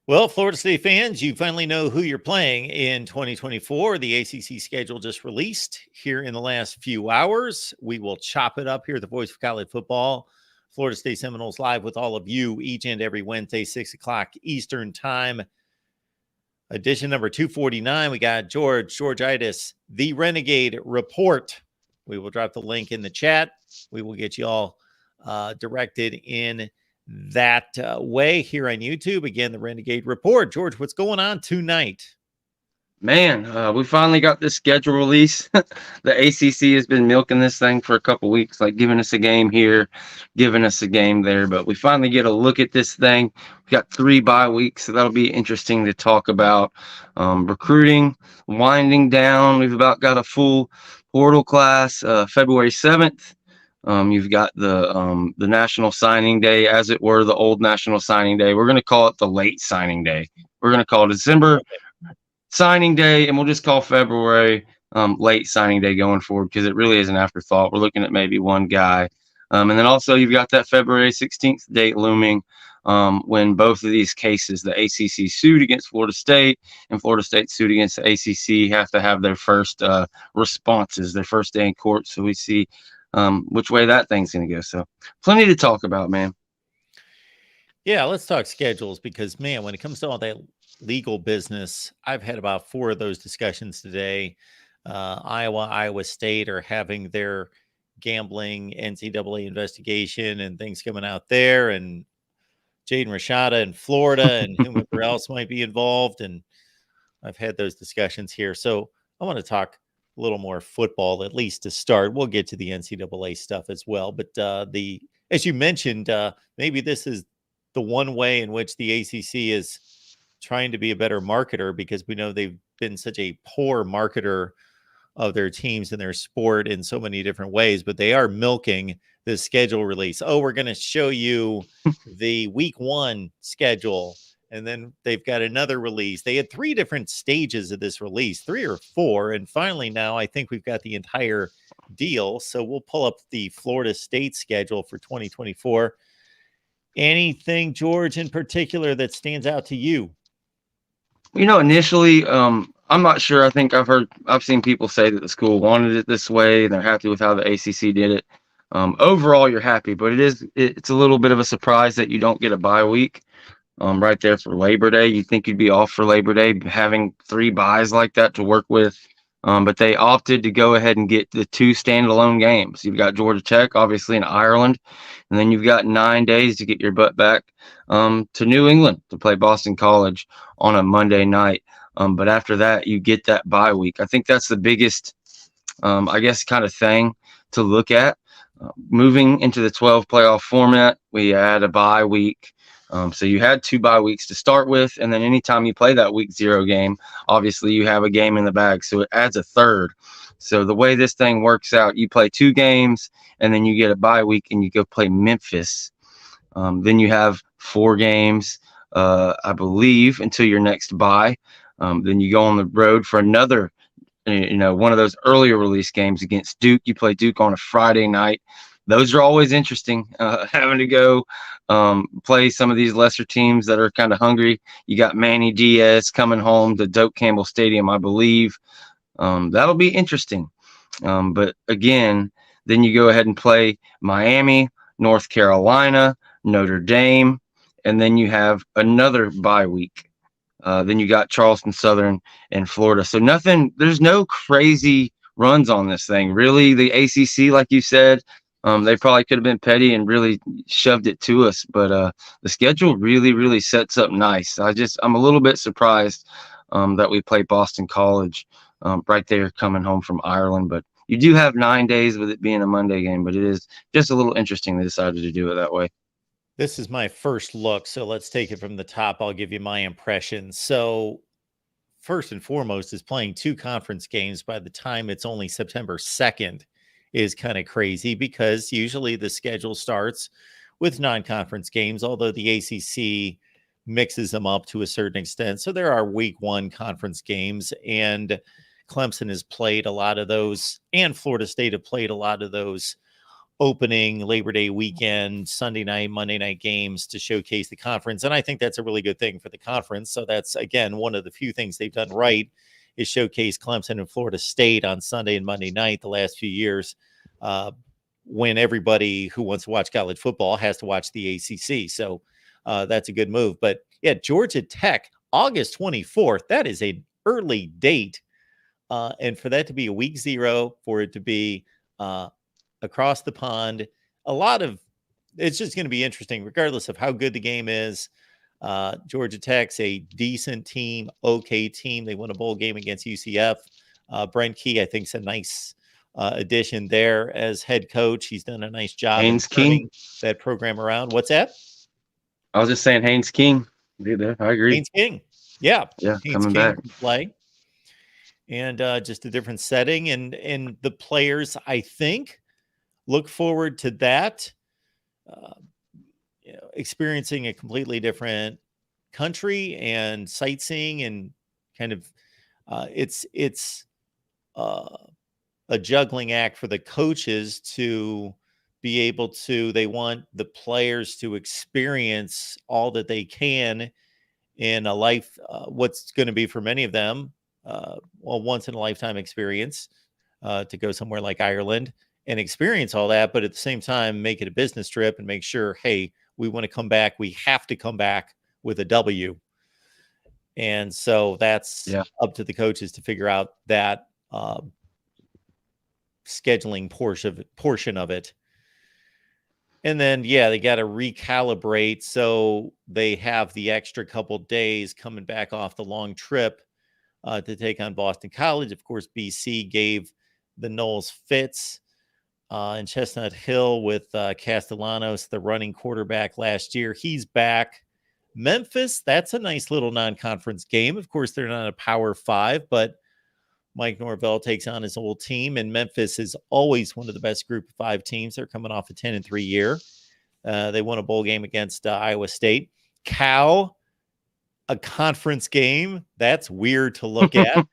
Well, Florida State fans, you finally know who you're playing in 2024. The ACC schedule just released here in the last few hours. We will chop it up here at the Voice of College Football. Florida State Seminoles live with all of you each and every Wednesday, 6 o'clock Eastern Time. Edition number 249. We got Georgitis, the Renegade Report. We will drop the link in the chat. We will get you all directed in that way here on YouTube. Again, the Renegade Report. George, what's going on tonight? Man, we finally got this schedule release. The ACC has been milking this thing for a couple weeks, like giving us a game here, giving us a game there. But we finally get a look at this thing. We got 3 bye weeks, so that'll be interesting to talk about. Recruiting winding down. We've about got a full portal class February 7th. You've got the National Signing Day, as it were, the old National Signing Day. We're going to call it the late signing day. We're going to call it December signing day, and we'll just call February late signing day going forward because it really is an afterthought. We're looking at maybe one guy. And then also you've got that February 16th date looming when both of these cases, the ACC suit against Florida State and Florida State suit against the ACC, have to have their first responses, their first day in court. So we see which way that thing's going to go. So plenty to talk about, man. Yeah, let's talk schedules because, man, when it comes to all that legal business, I've had about 4 of those discussions today. Iowa State are having their gambling NCAA investigation and things coming out there, and Jaden Rashada in Florida and whomever else might be involved. And I've had those discussions here. So I want to talk a little more football, at least to start. We'll get to the NCAA stuff as well. But as you mentioned, maybe this is the one way in which the ACC is trying to be a better marketer, because we know they've been such a poor marketer of their teams and their sport in so many different ways, but they are milking the schedule release. Oh, we're going to show you the week 1 schedule, and then they've got another release. They had 3 different stages of this release, 3 or 4, and finally now I think we've got the entire deal. So we'll pull up the Florida State schedule for 2024. Anything, George, in particular that stands out to you? Initially, I'm not sure. I think I've seen people say that the school wanted it this way and they're happy with how the ACC did it. Overall, you're happy, but it's a little bit of a surprise that you don't get a bye week right there for Labor Day. You'd think you'd be off for Labor Day, having 3 byes like that to work with. But they opted to go ahead and get the 2 standalone games. You've got Georgia Tech, obviously, in Ireland, and then you've got 9 days to get your butt back to New England to play Boston College on a Monday night. But after that, you get that bye week. I think that's the biggest, I guess, kind of thing to look at. Moving into the 12 playoff format, we add a bye week. So you had 2 bye weeks to start with, and then anytime you play that week 0 game, obviously you have a game in the bag. So it adds a third. So the way this thing works out, you play 2 games, and then you get a bye week, and you go play Memphis. Then you have 4 games, I believe, until your next bye. Then you go on the road for another, one of those earlier release games against Duke. You play Duke on a Friday night. Those are always interesting, having to go play some of these lesser teams that are kind of hungry. You got Manny Diaz coming home to Doak Campbell Stadium, I believe. That'll be interesting. But again, then you go ahead and play Miami, North Carolina, Notre Dame, and then you have another bye week. Then you got Charleston Southern and Florida. So there's no crazy runs on this thing. Really, the ACC, like you said, they probably could have been petty and really shoved it to us, but the schedule really, really sets up nice. I'm a little bit surprised that we play Boston College right there coming home from Ireland, but you do have 9 days with it being a Monday game, but it is just a little interesting they decided to do it that way. This is my first look, so let's take it from the top. I'll give you my impression. So first and foremost is playing 2 conference games by the time it's only September 2nd. Is kind of crazy because usually the schedule starts with non-conference games, although the ACC mixes them up to a certain extent. So there are week 1 conference games, and Clemson has played a lot of those, and Florida State have played a lot of those opening Labor Day weekend, Sunday night, Monday night games to showcase the conference. And I think that's a really good thing for the conference. So that's, again, one of the few things they've done right is showcase Clemson and Florida State on Sunday and Monday night the last few years, when everybody who wants to watch college football has to watch the ACC. So that's a good move. But yeah, Georgia Tech, August 24th, that is an early date. And for that to be a week 0, for it to be across the pond, it's just going to be interesting, regardless of how good the game is. Georgia Tech's a decent team, okay team. They won a bowl game against UCF. Brent Key, I think, is a nice addition there as head coach. He's done a nice job in turning that program around. What's that? I was just saying Haynes King. Dude, I agree. Haynes King. Yeah. Haynes coming King back. Play. And just a different setting. And the players, I think, look forward to that. Experiencing a completely different country and sightseeing, and kind of it's a juggling act for the coaches to be able to. They want the players to experience all that they can in a life, what's going to be for many of them, once in a lifetime experience, to go somewhere like Ireland and experience all that, but at the same time, make it a business trip and make sure, hey, we want to come back. We have to come back with a W. And so that's up to the coaches to figure out that scheduling portion of it. And then, they got to recalibrate. So they have the extra couple days coming back off the long trip to take on Boston College. Of course, BC gave the Noles fits in Chestnut Hill with Castellanos, the running quarterback last year. He's back. Memphis, that's a nice little non-conference game. Of course, they're not a Power 5, but Mike Norvell takes on his old team, and Memphis is always one of the best Group of 5 teams. They're coming off a 10-3 year. They won a bowl game against Iowa State. Cal, a conference game. That's weird to look at.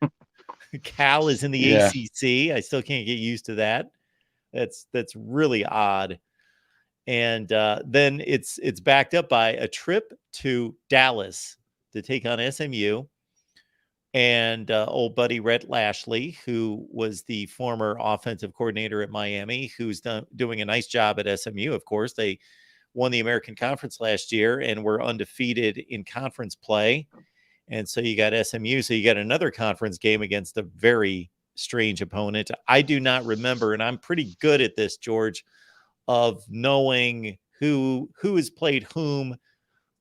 Cal is in the ACC. I still can't get used to that. That's really odd. And then it's backed up by a trip to Dallas to take on SMU. And old buddy Rhett Lashley, who was the former offensive coordinator at Miami, who's doing a nice job at SMU. Of course, they won the American Conference last year and were undefeated in conference play. And so you got SMU. So you got another conference game against a very strange opponent. I do not remember, and I'm pretty good at this, George, of knowing who has played whom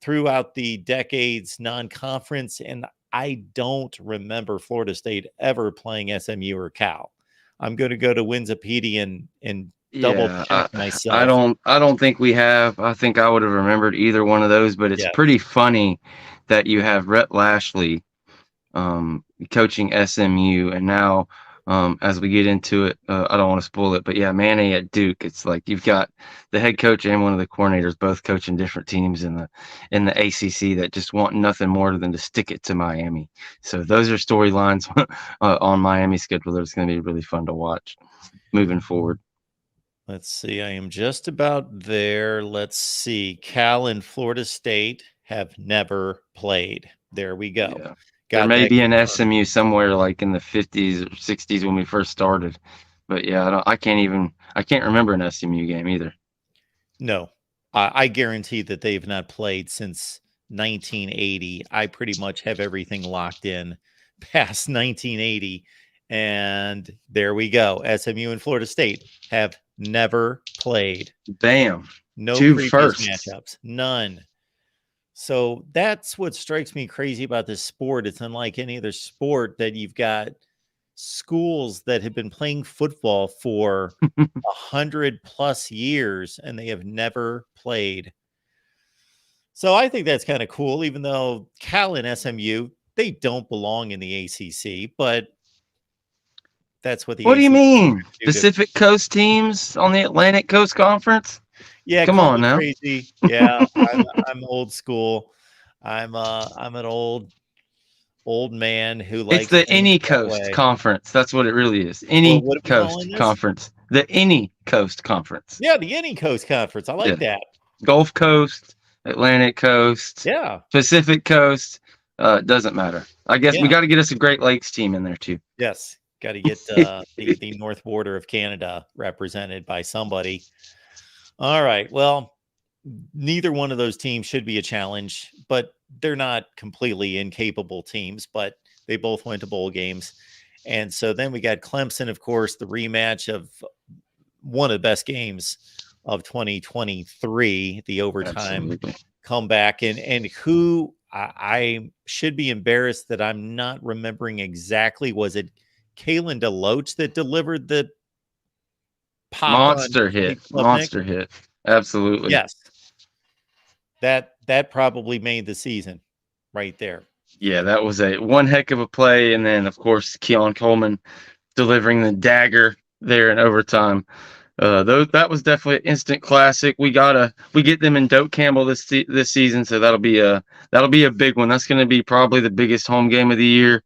throughout the decades non-conference. And I don't remember Florida State ever playing SMU or Cal. I'm going to go to Winsipedia and double check myself. I don't think we have. I think I would have remembered either one of those, but it's pretty funny that you have Rhett Lashley coaching SMU, and now as we get into it, I don't want to spoil it, but Manny at Duke. It's like you've got the head coach and one of the coordinators both coaching different teams in the ACC that just want nothing more than to stick it to Miami. So those are storylines on Miami's schedule that's going to be really fun to watch moving forward. Let's see. I am just about there. Let's see. Cal and Florida State have never played. There we go. Yeah. There may be an SMU somewhere like in the 50s or 60s when we first started, but I can't remember an SMU game either. No, I guarantee that they've not played since 1980. I pretty much have everything locked in past 1980, and there we go. SMU and Florida State have never played. Damn. No previous matchups. None. So that's what strikes me crazy about this sport. It's unlike any other sport that you've got schools that have been playing football for 100+ years and they have never played. So I think that's kind of cool, even though Cal and SMU, they don't belong in the ACC, but that's what the What do you mean? Pacific Coast teams on the Atlantic Coast Conference? Yeah, come on now. Crazy. Yeah, I'm old school. I'm an old man who likes. It's the Any Coast Conference. That's what it really is. Any Coast Conference. The Any Coast Conference. Yeah, the Any Coast Conference. I like that. Gulf Coast, Atlantic Coast, Yeah. Pacific Coast. Doesn't matter. I guess we Yeah. got to get us a Great Lakes team in there too. Yes. Got to get the north border of Canada represented by somebody. All right. Well, neither one of those teams should be a challenge, but they're not completely incapable teams, but they both went to bowl games. And so then we got Clemson, of course, the rematch of one of the best games of 2023, the overtime Absolutely. comeback. And who I should be embarrassed that I'm not remembering exactly. Was it Kalen DeLoach that delivered the pop on Monster Nick hit. Klubnik? Monster hit. Absolutely. Yes. That probably made the season right there. Yeah, that was a one heck of a play. And then, of course, Keon Coleman delivering the dagger there in overtime. That was definitely an instant classic. We get them in Doak Campbell this season, so that'll be a big one. That's going to be probably the biggest home game of the year.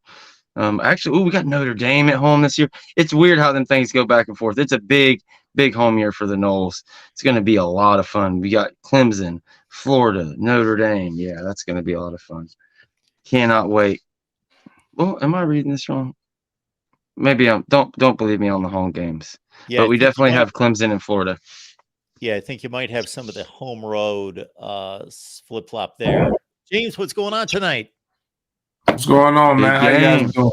Actually, we got Notre Dame at home this year. It's weird how them things go back and forth. It's a big home year for the Noles. It's going to be a lot of fun. We got Clemson, Florida, Notre Dame. Yeah, that's going to be a lot of fun. Cannot wait. Well, am I reading this wrong? Maybe I'm. Don't believe me on the home games. Yeah, But I we think you definitely might. have Clemson in Florida. Yeah, I think you might have some of the home road flip flop there. James, what's going on tonight? What's going on, Big man? How you game. guys doing?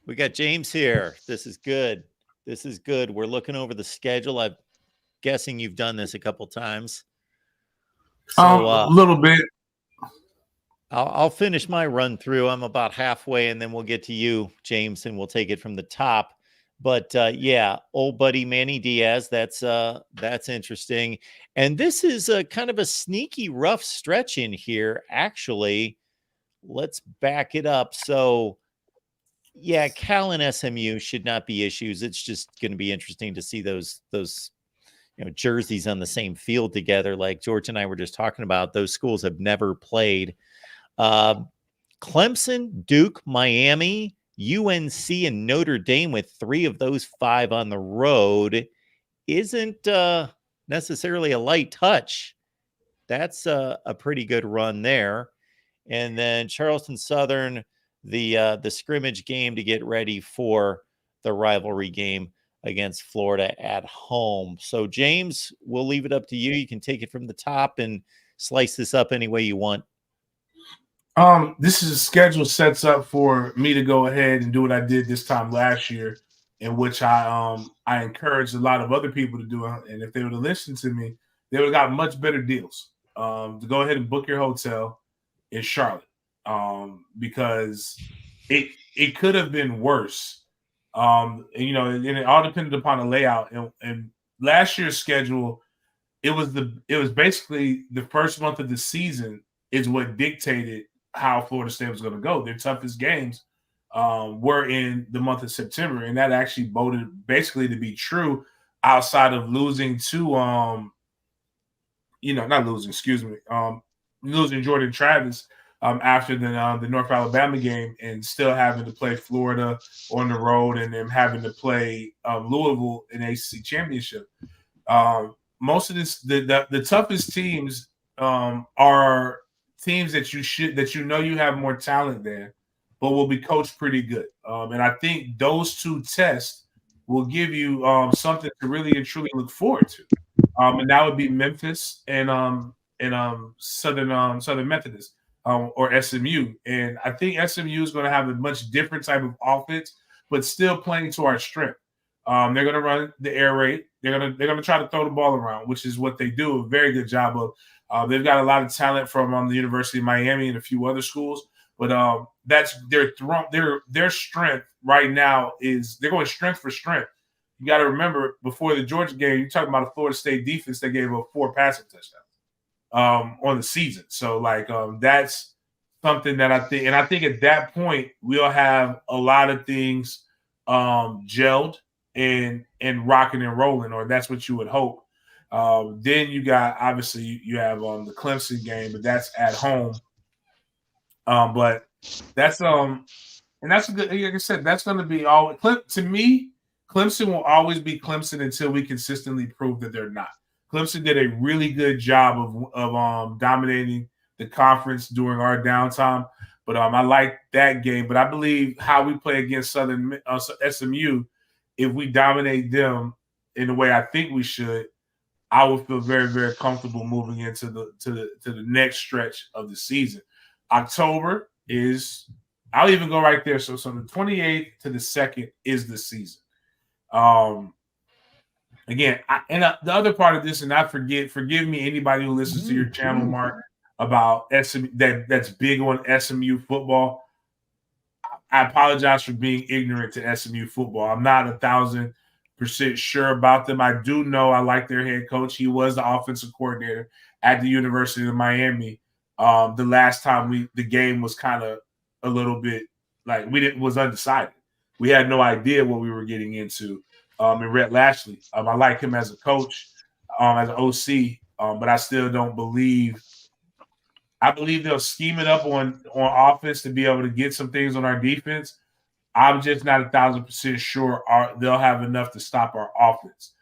We got James here. This is good. This is good. We're looking over the schedule. I'm guessing you've done this a couple times. So A little bit. I'll finish my run through. I'm about halfway, and then we'll get to you, James, and we'll take it from the top. But yeah, old buddy Manny Diaz. That's interesting. And this is a kind of a sneaky, rough stretch in here. Actually, let's back it up. So, yeah, Cal and SMU should not be issues. It's just going to be interesting to see those jerseys on the same field together. Like George and I were just talking about, those schools have never played. Clemson, Duke, Miami, UNC, and Notre Dame, with 3 of those 5 on the road, isn't necessarily a light touch. That's a pretty good run there. And then Charleston Southern, the scrimmage game to get ready for the rivalry game against Florida at home. So, James, we'll leave it up to you. You can take it from the top and slice this up any way you want. This is a schedule sets up for me to go ahead and do what I did this time last year, in which I encouraged a lot of other people to do it. And if they would have listened to me, they would have got much better deals. To go ahead and book your hotel in Charlotte. Because it could have been worse. And it all depended upon the layout. And last year's schedule, it was basically the first month of the season is what dictated how Florida State was going to go. Their toughest games were in the month of September, and that actually boded basically to be true outside of losing to losing Jordan Travis after the North Alabama game, and still having to play Florida on the road, and then having to play Louisville in ACC championship. Most of the toughest teams are teams that you have more talent than, but will be coached pretty good. And I think those 2 tests will give you something to really and truly look forward to. And that would be Memphis and Southern Methodist or SMU. And I think SMU is going to have a much different type of offense, but still playing to our strength. They're going to run the air raid. They're going to try to throw the ball around, which is what they do a very good job of. They've got a lot of talent from the University of Miami and a few other schools, but that's their strength right now is they're going strength for strength. You got to remember, before the Georgia game, you're talking about a Florida State defense that gave up 4 passing touchdowns on the season. So that's something that I think at that point we'll have a lot of things gelled and rocking and rolling, or that's what you would hope. Then you got, obviously you have the Clemson game, but that's at home. But that's and that's a good, like I said, that's going to be all to me. Clemson will always be Clemson until we consistently prove that they're not. Clemson did a really good job of dominating the conference during our downtime. But I like that game. But I believe how we play against SMU, if we dominate them in the way I think we should, I would feel very, very comfortable moving into the next stretch of the season. October is, I'll even go right there. So the 28th to the 2nd is the season. Again, the other part of this, and forgive me, anybody who listens to your channel, Mark, about SMU that's big on SMU football. I apologize for being ignorant to SMU football. I'm not 1,000% sure about them. I do know I like their head coach. He was the offensive coordinator at the University of Miami. The last time the game was kind of a little bit like was undecided. We had no idea what we were getting into. And Rhett Lashley, I like him as a coach, as an OC, but I still don't believe. I believe they'll scheme it up on offense to be able to get some things on our defense. I'm just not 1,000% sure they'll have enough to stop our offense.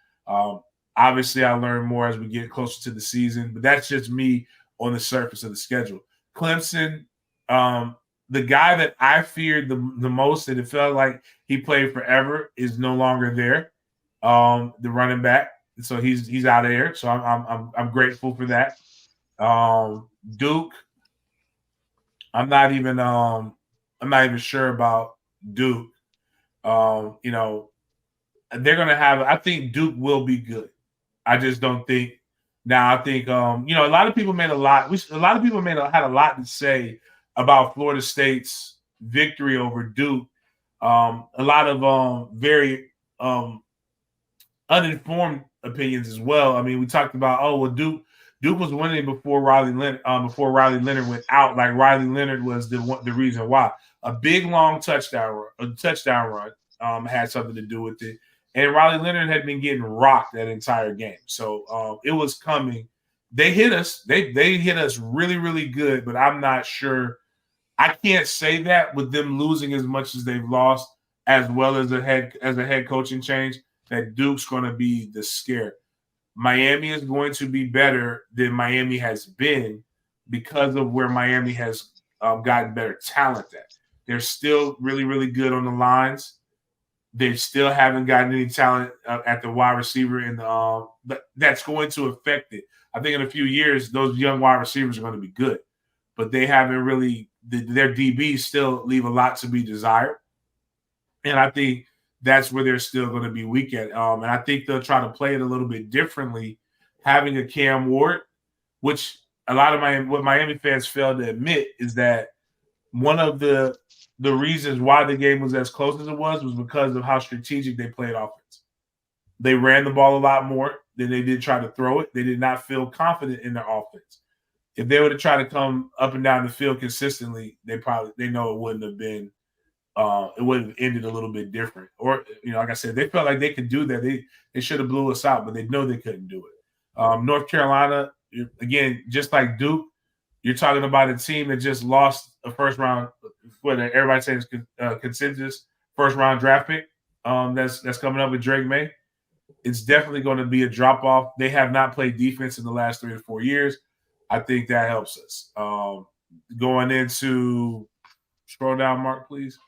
Obviously, I learn more as we get closer to the season, but that's just me on the surface of the schedule. Clemson, the guy that I feared the most, and it felt like he played forever, is no longer there. The running back, so he's out of there. So I'm grateful for that. Duke, I'm not even sure about Duke. You know, they're gonna have. I think Duke will be good. I just don't think. Now I think you know, a lot of people had a lot to say about Florida State's victory over Duke. A lot of very uninformed opinions as well. I mean, we talked about Duke was winning before Riley Leonard went out. Like Riley Leonard was the reason why. A big long touchdown run had something to do with it. And Riley Leonard had been getting rocked that entire game. So it was coming. They hit us. They hit us really, really good, but I'm not sure. I can't say that with them losing as much as they've lost, as well as a head coaching change, that Duke's going to be the scare. Miami is going to be better than Miami has been because of where Miami has gotten better talent at. They're still really, really good on the lines. They still haven't gotten any talent at the wide receiver, but that's going to affect it. I think in a few years, those young wide receivers are going to be good, but they haven't really. Their DBs still leave a lot to be desired, and I think that's where they're still going to be weak at. And I think they'll try to play it a little bit differently, having a Cam Ward, which a lot of what Miami fans fail to admit is that one of the reasons why the game was as close as it was because of how strategic they played offense. They ran the ball a lot more than they did try to throw it. They did not feel confident in their offense. If they were to try to come up and down the field consistently, they know it wouldn't have been. It would have ended a little bit different. Or, you know, like I said, they felt like they could do that. They should have blew us out, but they know they couldn't do it. North Carolina, again, just like Duke, you're talking about a team that just lost a first round, what everybody says consensus first round draft pick. That's coming up with Drake May. It's definitely going to be a drop off. They have not played defense in the last 3 or 4 years. I think that helps us. Going into scroll down, Mark, please.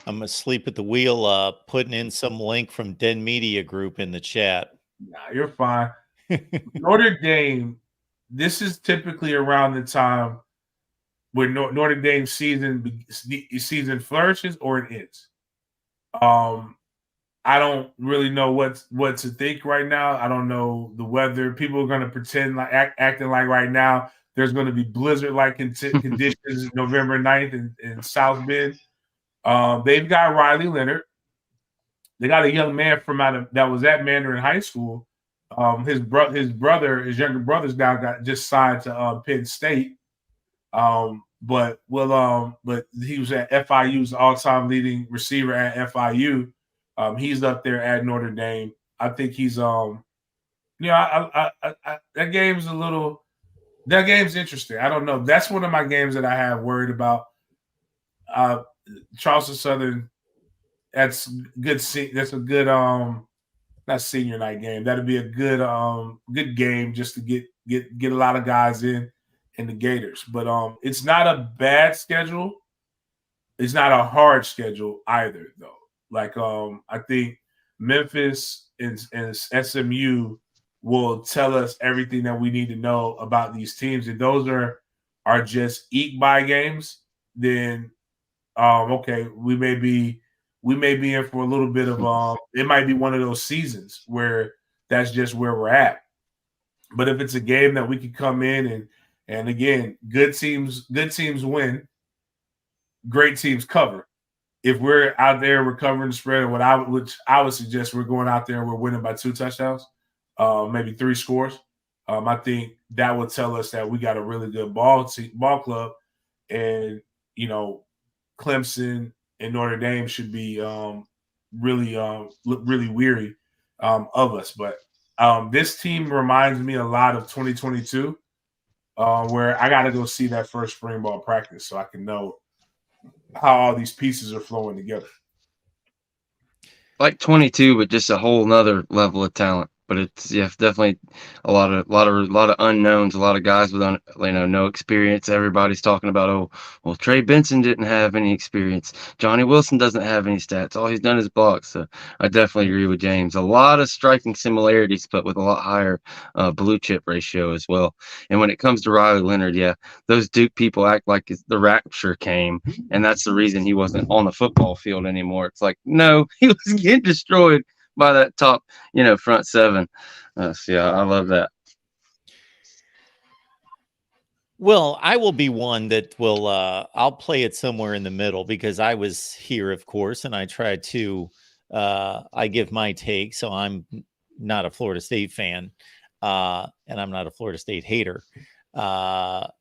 I'm asleep at the wheel, putting in some link from Den Media Group in the chat. Nah, you're fine. Notre Dame, this is typically around the time where Notre Dame season flourishes or it ends. I don't really know what to think right now. I don't know the weather. People are going to pretend like acting like right now there's going to be blizzard-like conditions November 9th in South Bend. They've got Riley Leonard. They got a young man that was at Mandarin High School. His younger brother's now just signed to Penn State. But he was at FIU's all-time leading receiver at FIU. He's up there at Notre Dame. I think he's that game's interesting. I don't know. That's one of my games that I have worried about. Charleston Southern. That's good. That's a good not senior night game. That'd be a good game just to get a lot of guys in the Gators. But it's not a bad schedule. It's not a hard schedule either, though. Like I think Memphis and SMU will tell us everything that we need to know about these teams. If those are just eke by games, then okay, we may be in for a little bit of it might be one of those seasons where that's just where we're at. But if it's a game that we can come in and again, good teams win, great teams cover. If we're out there, we're covering the spread, which I would suggest we're going out there and we're winning by 2 touchdowns, maybe 3 scores. I think that would tell us that we got a really good ball club, and Clemson and Notre Dame should be really weary of us. But this team reminds me a lot of 2022, where I got to go see that first spring ball practice so I can know how all these pieces are flowing together. Like 22, but just a whole nother level of talent. But it's definitely a lot of unknowns, a lot of guys with no experience. Everybody's talking about, well, Trey Benson didn't have any experience. Johnny Wilson doesn't have any stats. All he's done is block. So I definitely agree with James. A lot of striking similarities, but with a lot higher blue chip ratio as well. And when it comes to Riley Leonard, those Duke people act like the rapture came, and that's the reason he wasn't on the football field anymore. It's like, no, he was getting destroyed by that top, front seven. So I love that. Well, I will be one that will, I'll play it somewhere in the middle because I was here, of course, and I tried to, I give my take. So I'm not a Florida State fan, and I'm not a Florida State hater. So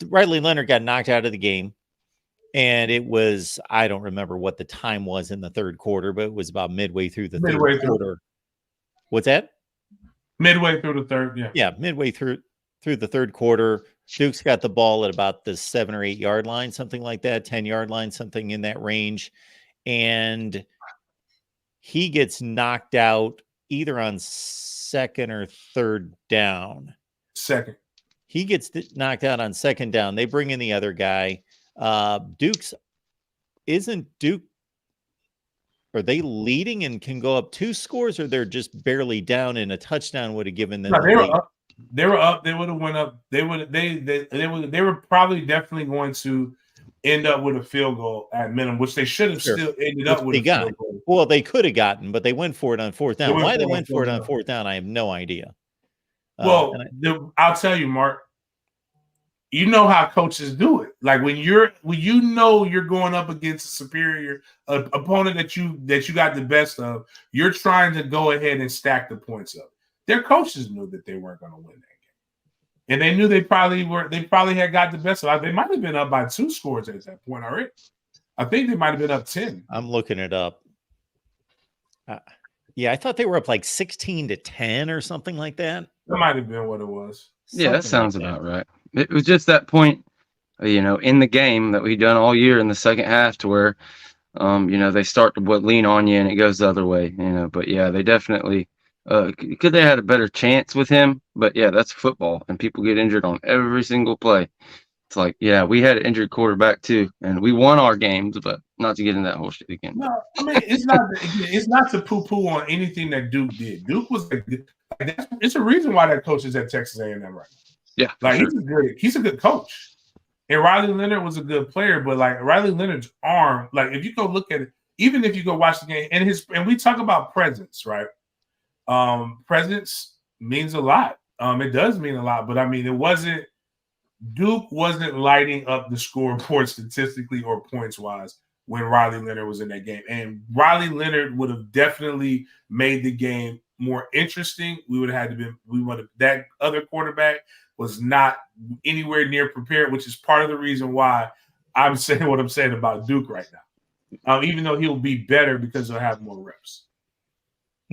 Riley Leonard got knocked out of the game. And it was, I don't remember what the time was in the third quarter, but it was about midway through the third quarter. What's that? Midway through the third, yeah. Yeah, midway through the third quarter. Duke's got the ball at about the 7 or 8 yard line, something like that, 10-yard line, something in that range. And he gets knocked out either on second or third down. Second. He gets knocked out on second down. They bring in the other guy. Isn't Duke, are they leading and can go up 2 scores, or they're just barely down and a touchdown would have given them? No, they were up. They were up. They would have went up. They were probably definitely going to end up with a field goal at minimum, which they should have still ended up with a field goal. Well, they could have gotten, but they went for it on fourth down. Why they went for it on fourth down, I have no idea. Well, I'll tell you, Mark. You know how coaches do it. Like when you're going up against a superior opponent that you got the best of, you're trying to go ahead and stack the points up. Their coaches knew that they weren't going to win that game, and they knew they probably had got the best of. They might have been up by 2 scores at that point already. I think they might have been up 10. I'm looking it up. I thought they were up like 16-10 or something like that. That might have been what it was. Yeah, that sounds about right. It was just that point, in the game that we've done all year in the second half to where, they start to lean on you and it goes the other way, But they definitely could they had a better chance with him. But that's football, and people get injured on every single play. It's like, we had an injured quarterback too, and we won our games, but not to get in that whole shit again. No, I mean it's not to poo-poo on anything that Duke did. Duke was it's a reason why that coach is at Texas A&M right now. Yeah, like he's a good coach, and Riley Leonard was a good player. But like Riley Leonard's arm, like if you go look at it, even if you go watch the game, and we talk about presence, right? Presence means a lot. It does mean a lot, but I mean Duke wasn't lighting up the scoreboard statistically or points wise when Riley Leonard was in that game, and Riley Leonard would have definitely made the game more interesting. That other quarterback was not anywhere near prepared, which is part of the reason why I'm saying what I'm saying about Duke right now. Even though he'll be better because he'll have more reps.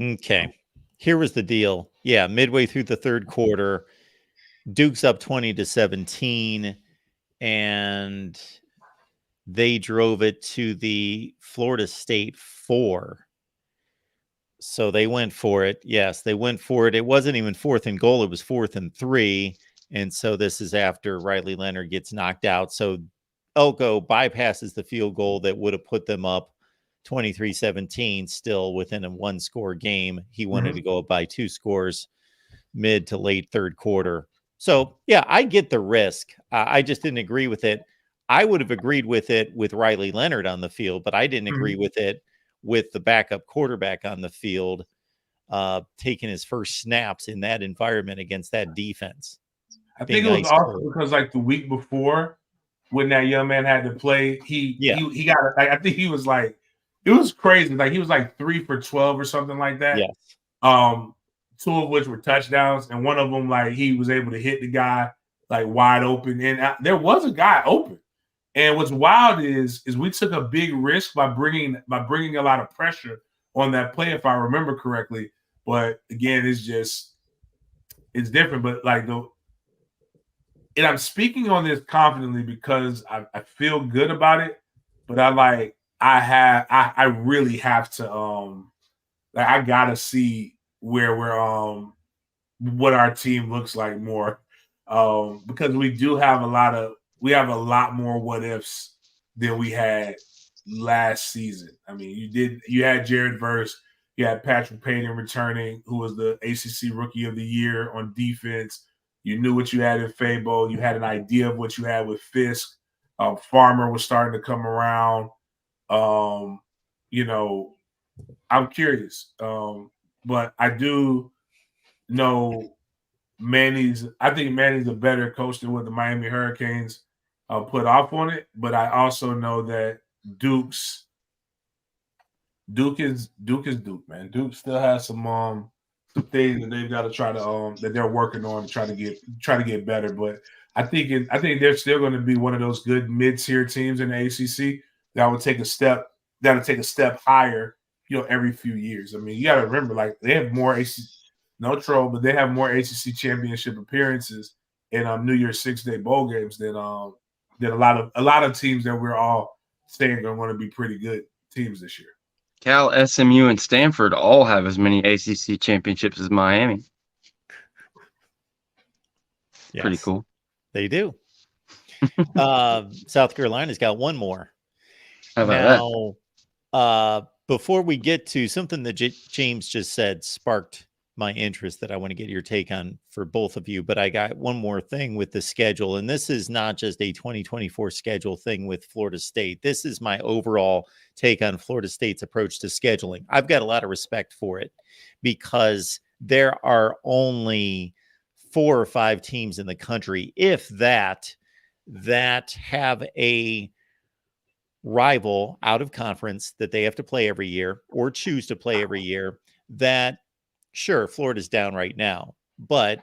Okay. Here was the deal. Yeah, midway through the third quarter, Duke's up 20-17, and they drove it to the Florida State 4. So they went for it. Yes, they went for it. It wasn't even 4th and goal. It was 4th and 3. And so this is after Riley Leonard gets knocked out. So Elko bypasses the field goal that would have put them up 23-17, still within a 1-score game. He wanted to go up by 2 scores mid to late third quarter. So, yeah, I get the risk. I just didn't agree with it. I would have agreed with it with Riley Leonard on the field, but I didn't agree with it with the backup quarterback on the field taking his first snaps in that environment against that defense. I think it was also because, like, the week before when that young man had to play, he got it. Like, I think he was like, it was crazy. Like, he was like 3 for 12 or something like that. Yes. 2 of which were touchdowns, and one of them, like, he was able to hit the guy like wide open, and there was a guy open. And what's wild is we took a big risk by bringing a lot of pressure on that play, if I remember correctly. But again, it's different. But like and I'm speaking on this confidently because I feel good about it. But I really have to like, I gotta see where we're what our team looks like more, because we have a lot more what ifs than we had last season. I mean, you had Jared Verse, you had Patrick Payton returning, who was the ACC Rookie of the Year on defense. You knew what you had in Fabo. You had an idea of what you had with Fisk. Farmer was starting to come around. I'm curious. But I do know I think Manny's a better coach than what the Miami Hurricanes put off on it. But I also know that Duke is Duke, man. Duke still has some things that they've got to try to that they're working on to try to get better. But I think they're still going to be one of those good mid-tier teams in the ACC that would take a step higher, every few years. I mean, you got to remember, like, they have more but they have more ACC championship appearances in New Year's 6-day bowl games than a lot of teams that we're all saying are going to be pretty good teams this year. Cal, SMU, and Stanford all have as many ACC championships as Miami. Yes, pretty cool. They do. South Carolina's got one more. How about that? Before we get to something that James just said sparked my interest that I want to get your take on for both of you, but I got one more thing with the schedule, and this is not just a 2024 schedule thing with Florida State. This is my overall take on Florida State's approach to scheduling. I've got a lot of respect for it because there are only 4 or 5 teams in the country, if that have a rival out of conference that they have to play every year or choose to play every year. That, sure, Florida's down right now, but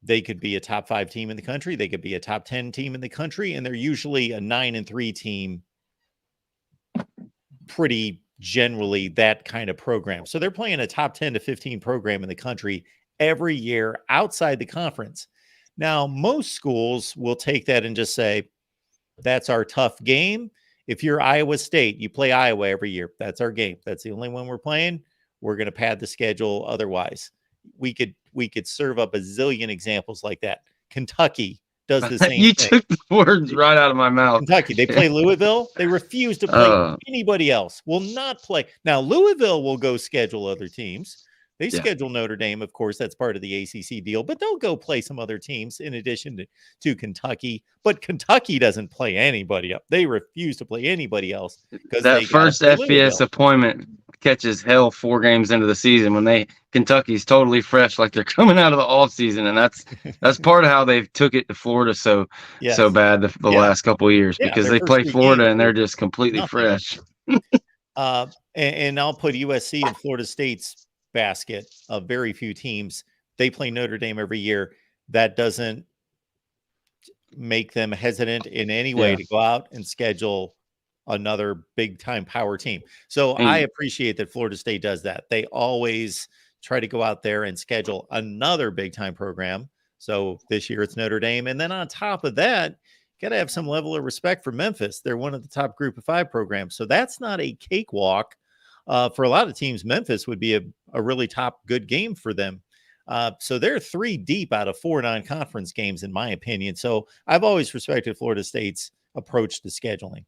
they could be a top 5 team in the country. They could be a top 10 team in the country, and they're usually a 9-3 team, pretty generally that kind of program. So they're playing a top 10 to 15 program in the country every year outside the conference. Now, most schools will take that and just say, that's our tough game. If you're Iowa State, you play Iowa every year. That's our game. That's the only one we're playing. We're going to pad the schedule otherwise. We could serve up a zillion examples like that. Kentucky does the same you thing. took the words right out of my mouth. Kentucky, they play Louisville. They refuse to play anybody else. Will not play. Now, Louisville will go schedule other teams. They schedule Notre Dame, of course. That's part of the ACC deal. But they'll go play some other teams in addition to Kentucky. But Kentucky doesn't play anybody up. They refuse to play anybody else. That first FBS appointment catches hell 4 games into the season when Kentucky's totally fresh, like they're coming out of the off season, and that's part of how they've took it to Florida so bad the last couple of years, because they play Florida and they're just completely fresh. And I'll put USC and Florida State's basket of very few teams. They play Notre Dame every year. That doesn't make them hesitant in any way to go out and schedule another big time power team. So I appreciate that Florida State does that. They always try to go out there and schedule another big time program. So this year it's Notre Dame. And then on top of that, got to have some level of respect for Memphis. They're one of the top Group of 5 programs. So that's not a cakewalk. For a lot of teams, Memphis would be a really top good game for them. So they're 3 deep out of 4 non-conference games, in my opinion. So I've always respected Florida State's approach to scheduling.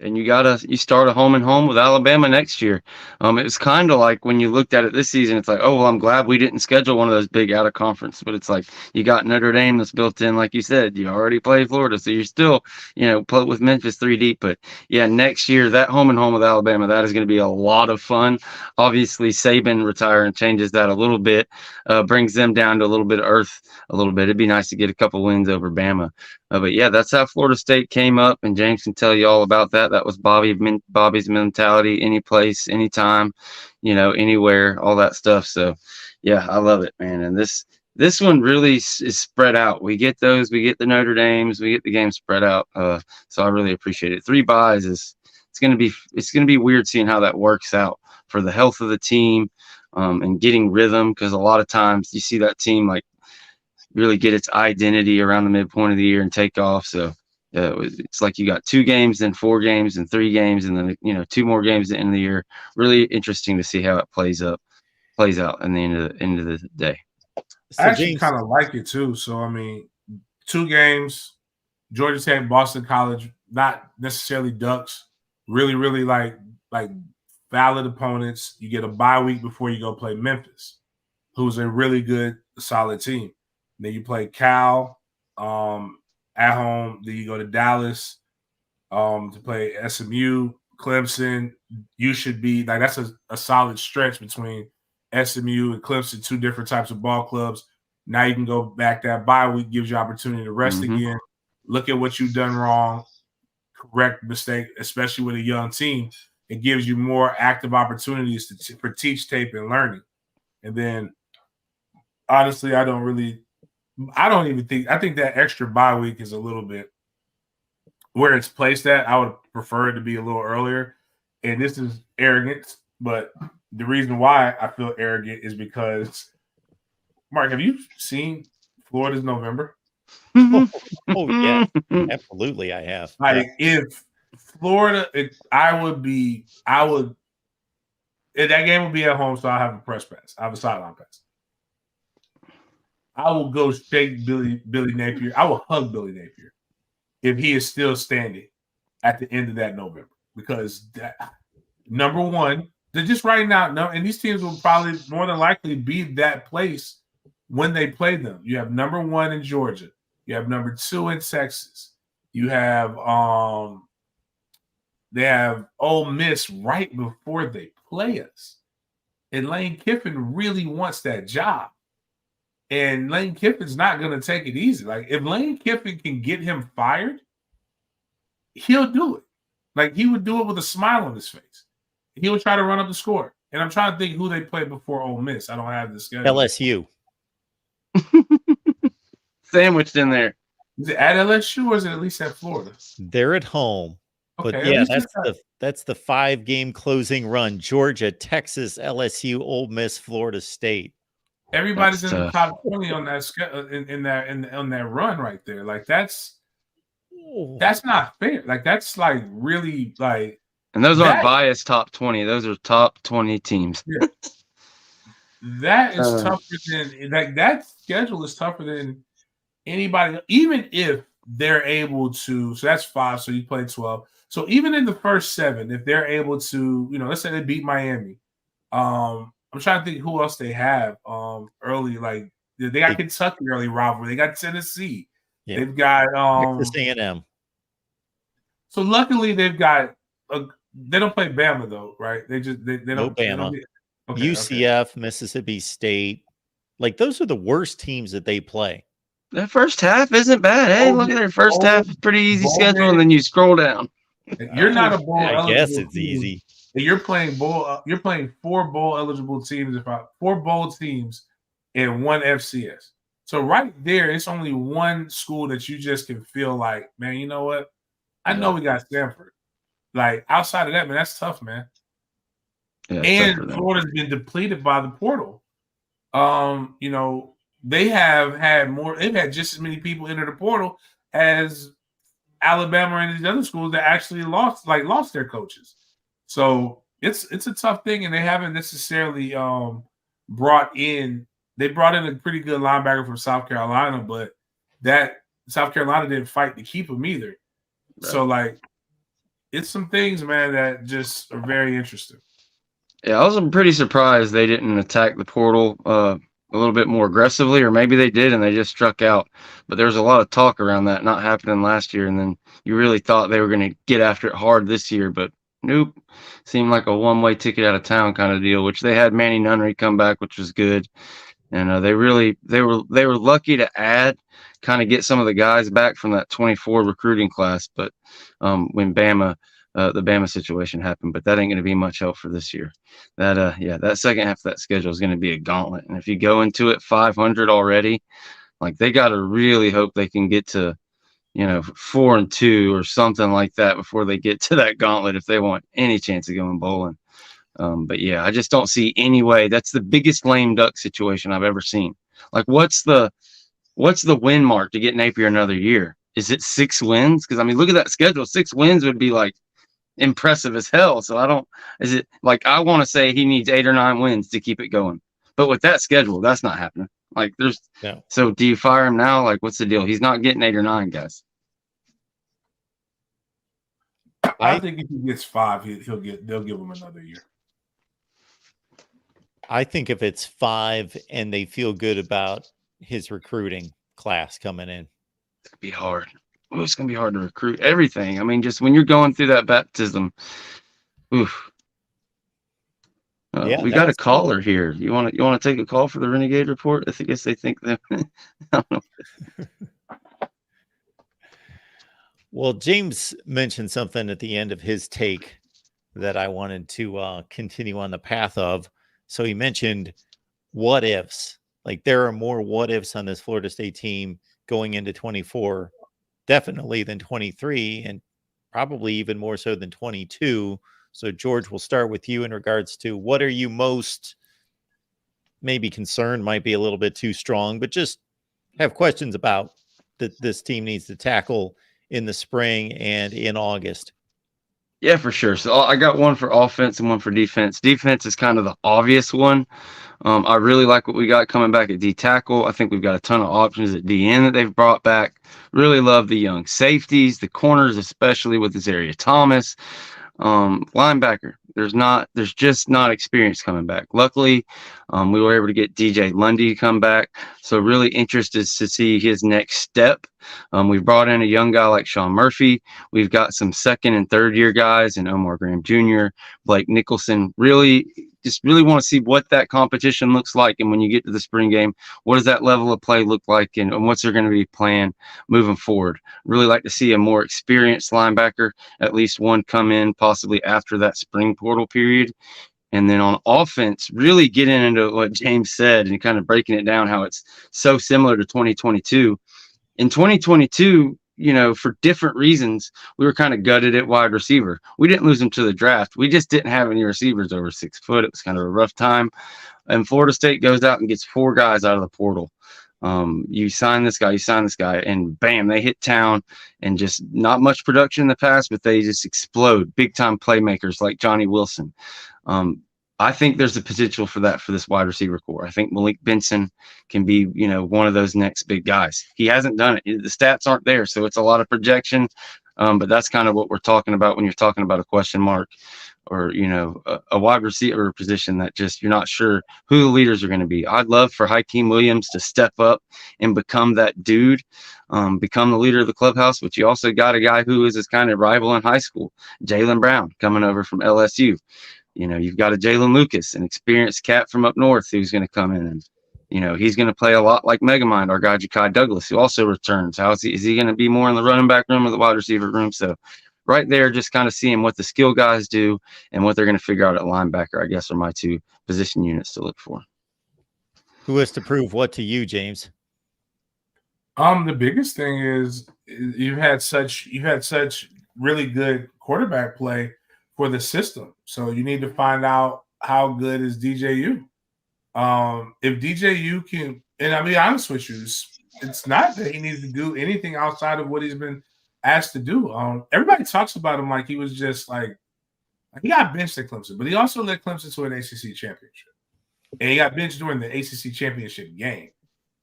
And you start a home and home with Alabama next year. It was kind of like when you looked at it this season, it's like, oh, well, I'm glad we didn't schedule one of those big out of conference, but it's like you got Notre Dame that's built in, like you said, you already play Florida. So you're still, play with Memphis 3 deep. But yeah, next year, that home and home with Alabama, that is going to be a lot of fun. Obviously, Saban retiring changes that a little bit, brings them down to a little bit of earth a little bit. It'd be nice to get a couple wins over Bama. But yeah, that's how Florida State came up, and James can tell you all about that. That was Bobby's mentality, any place, anytime, anywhere, all that stuff. So yeah, I love it, man. And this one really is spread out. We get the Notre Dames, we get the game spread out. So I really appreciate it. 3 buys it's gonna be weird seeing how that works out for the health of the team, and getting rhythm, because a lot of times you see that team like really get its identity around the midpoint of the year and take off. So it's like you got 2 games, then 4 games, and 3 games, and then 2 more games at the end of the year. Really interesting to see how it plays out in the end of the day. I actually kind of like it too. So I mean, 2 games, Georgia Tech, Boston College, not necessarily Ducks, really, really like valid opponents. You get a bye week before you go play Memphis, who's a really good, solid team. Then you play Cal at home. Then you go to Dallas to play SMU, Clemson. You should be like, that's a solid stretch between SMU and Clemson, 2 different types of ball clubs. Now you can go back. That bye week gives you opportunity to rest again, look at what you've done wrong, correct mistake, especially with a young team. It gives you more active opportunities for teach, tape, and learning. And then, honestly, I think that extra bye week is a little bit where it's placed at. I would prefer it to be a little earlier. And this is arrogance, but the reason why I feel arrogant is because, Mark, have you seen Florida's November? Oh yeah, absolutely, I have. Like, if Florida, if that game would be at home, so I have a press pass. I have a sideline pass. I will go shake Billy Napier. I will hug Billy Napier if he is still standing at the end of that November. Because number one, they're just right now, and these teams will probably more than likely be that place when they play them. You have number 1 in Georgia. You have number 2 in Texas. You have they have Ole Miss right before they play us. And Lane Kiffin really wants that job. And Lane Kiffin's not going to take it easy. Like, if Lane Kiffin can get him fired, he'll do it. Like, he would do it with a smile on his face. He would try to run up the score. And I'm trying to think who they played before Ole Miss. I don't have the schedule. LSU. Sandwiched in there. Is it at LSU or is it at least at Florida? They're at home. Okay, but yeah, that's the 5-game closing run. Georgia, Texas, LSU, Ole Miss, Florida State. Everybody's in the top 20 on that on that run right there. Like, that's not fair. Like, that's like really like. And those aren't biased top 20. Those are top 20 teams. Yeah. That is tougher than that schedule is tougher than anybody. Even if they're able to, so that's 5. So you play 12. So even in the first 7, if they're able to, let's say they beat Miami. I'm trying to think who else they have early. Like, they got Kentucky early rivalry. They got Tennessee. Yeah. They've got Texas A&M. So luckily they've got they don't play Bama though, right? They don't. No Bama. UCF, Mississippi State. Like, those are the worst teams that they play. The first half isn't bad. Hey, look at their first half. Pretty easy schedule, and then you scroll down. You're not a bowl. I guess it's easy. You're playing bowl. You're playing 4 bowl eligible teams. 4 bowl teams and 1 FCS. So right there, it's only one school that you just can feel like, man, you know what? I know we got Stanford. Like, outside of that, man, that's tough, man. Yeah, and Florida's been depleted by the portal. They have had more. They've had just as many people enter the portal as Alabama and these other schools that actually lost their coaches. So it's a tough thing, and they haven't necessarily brought in a pretty good linebacker from South Carolina, but that South Carolina didn't fight to keep him either. Right. So like it's some things, man, that just are very interesting. Yeah, I was pretty surprised they didn't attack the portal a little bit more aggressively, or maybe they did and they just struck out. But there was a lot of talk around that not happening last year, and then you really thought they were going to get after it hard this year, but nope. Seemed like a one-way ticket out of town kind of deal, which they had Manny Nunnery come back, which was good. And they were lucky to add, kind of get some of the guys back from that 24 recruiting class. But when the Bama situation happened, but that ain't going to be much help for this year. That second half of that schedule is going to be a gauntlet. And if you go into it 500 already, like they got to really hope they can get to, 4-2 or something like that before they get to that gauntlet if they want any chance of going bowling. But yeah, I just don't see any way. That's the biggest lame duck situation I've ever seen. Like, what's the win mark to get Napier another year? Is it 6 wins? Because I mean, look at that schedule. 6 wins would be like impressive as hell. So I want to say he needs 8 or 9 wins to keep it going. But with that schedule, that's not happening. Like So do you fire him now? Like, what's the deal? He's not getting 8 or 9, guys. I think if he gets 5, they'll give him another year. I think if it's 5 and they feel good about his recruiting class coming in, it's gonna be hard. It's gonna be hard to recruit everything. I mean, just when you're going through that baptism, oof. We got a caller here. You want to take a call for the Renegade Report? I guess they think that. I don't know. Well, James mentioned something at the end of his take that I wanted to continue on the path of. So he mentioned what ifs. Like there are more what ifs on this Florida State team going into 24, definitely than 23, and probably even more so than 22. So, George, we'll start with you in regards to what are you most maybe concerned, might be a little bit too strong, but just have questions about that this team needs to tackle in the spring and in August. Yeah, for sure. So I got one for offense and one for defense. Defense is kind of the obvious one. I really like what we got coming back at D tackle. I think we've got a ton of options at DN that they've brought back. Really love the young safeties, the corners, especially with Zaria Thomas. Linebacker, there's just not experience coming back. Luckily, we were able to get DJ Lundy to come back. So really interested to see his next step. We've brought in a young guy like Shawn Murphy. We've got some 2nd and 3rd year guys and Omar Graham Jr., Blake Nicholson. Really want to see what that competition looks like. And when you get to the spring game, what does that level of play look like and what's there going to be planned moving forward? Really like to see a more experienced linebacker, at least one come in possibly after that spring portal period. And then on offense, really getting into what James said and kind of breaking it down, how it's so similar to 2022. In 2022, for different reasons, we were kind of gutted at wide receiver. We didn't lose them to the draft. We just didn't have any receivers over 6 foot. It was kind of a rough time. And Florida State goes out and gets 4 guys out of the portal. You sign this guy, and bam, they hit town, and just not much production in the past, but they just explode. Big time playmakers like Johnny Wilson. I think there's the potential for that for this wide receiver core. I think Malik Benson can be, one of those next big guys. He hasn't done it. The stats aren't there, so it's a lot of projection. But that's kind of what we're talking about when you're talking about a question mark or, a wide receiver position that just you're not sure who the leaders are going to be. I'd love for Hakeem Williams to step up and become that dude, become the leader of the clubhouse. But you also got a guy who is his kind of rival in high school, Jalen Brown, coming over from LSU. You've got a Jalen Lucas, an experienced cat from up north who's going to come in and, he's going to play a lot like Megamind, our guy Ja'Kai Douglas, who also returns. Is he going to be more in the running back room or the wide receiver room? So right there, just kind of seeing what the skill guys do and what they're going to figure out at linebacker, I guess, are my 2 position units to look for. Who has to prove what to you, James? The biggest thing is you've had such really good quarterback play for the system. So you need to find out how good is DJU. If DJU can, and I'll be honest with you, it's not that he needs to do anything outside of what he's been asked to do. Everybody talks about him like he was just like he got benched at Clemson, but he also led Clemson to an ACC championship, and he got benched during the ACC championship game.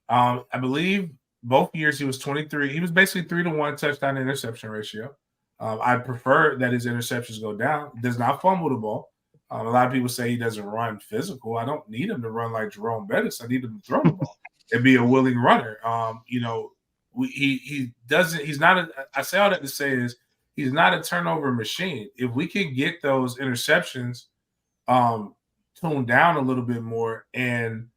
I believe both years he was 23. He was basically 3-to-1 touchdown to interception ratio. I prefer that his interceptions go down. He does not fumble the ball. A lot of people say he doesn't run physical. I don't need him to run like Jerome Bettis. I need him to throw the ball and be a willing runner. He doesn't. He's not. I say all that to say is he's not a turnover machine. If we can get those interceptions toned down a little bit more and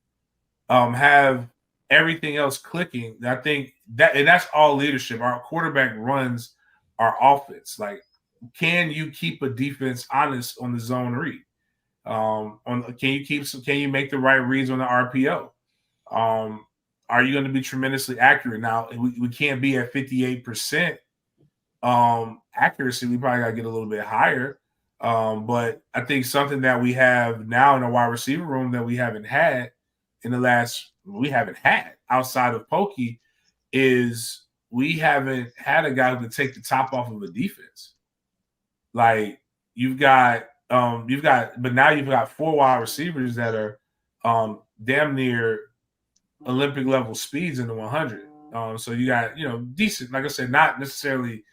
have everything else clicking, I think that's all leadership. Our quarterback runs our offense. Like, can you keep a defense honest on the zone read? Can you make the right reads on the RPO? Are you going to be tremendously accurate? Now, we can't be at 58% accuracy. We probably got to get a little bit higher. But I think something that we have now in a wide receiver room that we haven't had outside of Pokey is we haven't had a guy who can take the top off of a defense. Like but now you've got 4 wide receivers that are damn near Olympic level speeds in the 100. So you got, decent, like I said, not necessarily